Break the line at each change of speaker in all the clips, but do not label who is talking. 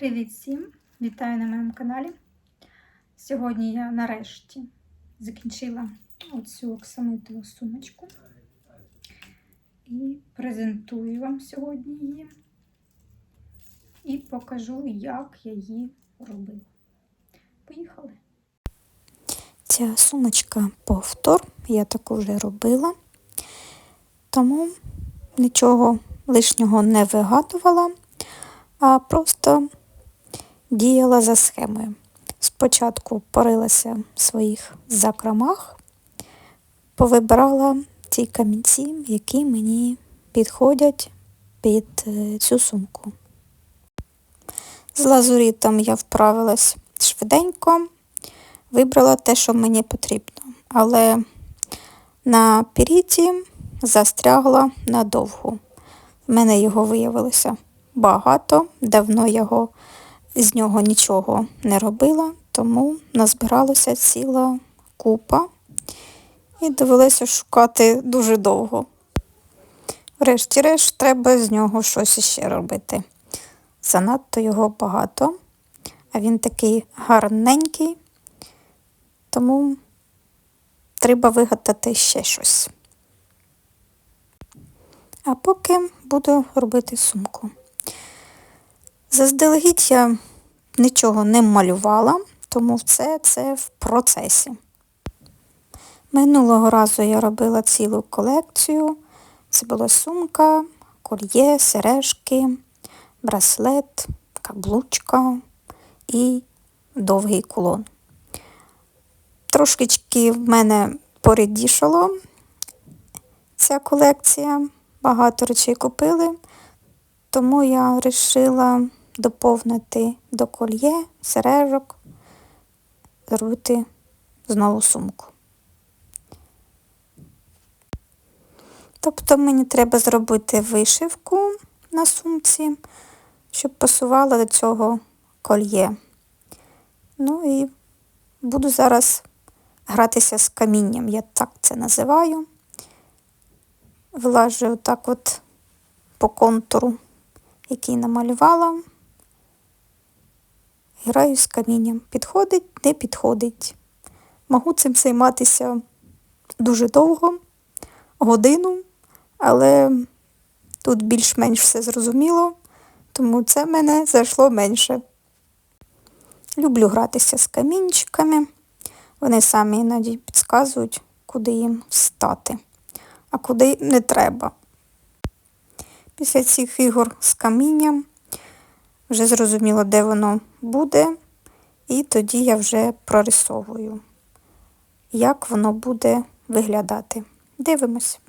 Привіт всім! Вітаю на моєму каналі. Сьогодні я нарешті закінчила оцю оксамитову сумочку і презентую вам сьогодні її і покажу, як я її робила. Поїхали!
Ця сумочка повтор, я таку вже робила, тому нічого лишнього не вигадувала, а просто діяла за схемою. Спочатку порилася в своїх закромах, повибирала ті камінці, які мені підходять під цю сумку. З лазурітом я вправилась швиденько, вибрала те, що мені потрібно, але на піріті застрягла надовго. В мене його виявилося багато, давно з нього нічого не робила, тому назбиралася ціла купа і довелося шукати дуже довго. Врешті-решт треба з нього щось іще робити. Занадто його багато, а він такий гарненький, тому треба вигадати ще щось. А поки буду робити сумку. Заздалегідь я нічого не малювала, тому це в процесі. Минулого разу я робила цілу колекцію. Це була сумка, кольє, сережки, браслет, каблучка і довгий кулон. Трошечки в мене порідішало ця колекція, багато речей купили, тому я вирішила доповнити до кольє, сережок, зробити знову сумку. Тобто мені треба зробити вишивку на сумці, щоб пасувало до цього кольє. Ну і буду зараз гратися з камінням, я так це називаю. Вилажу отак от по контуру, який намалювала. Граю з камінням. Підходить, не підходить. Можу цим займатися дуже довго, годину, але тут більш-менш все зрозуміло, тому це мене зайшло менше. Люблю гратися з камінчиками. Вони самі іноді підказують, куди їм встати, а куди не треба. Після цих ігор з камінням вже зрозуміло, де воно буде, і тоді я вже прорисовую, як воно буде виглядати. Дивимось.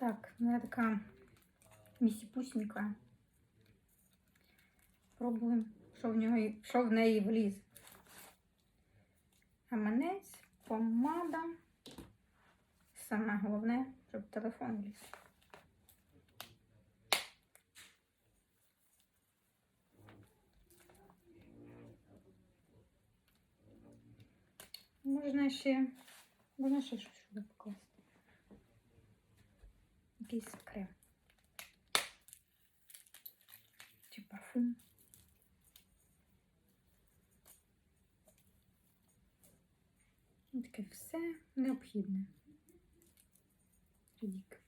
Так, вона така місіпусінька. Пробуємо, що в неї влізе. Гаманець, помада. Саме головне, щоб телефон вліз. Можна ще щось сюди покласти. Якийсь крем. Чи парфум. Таке все необхідне. Рідік.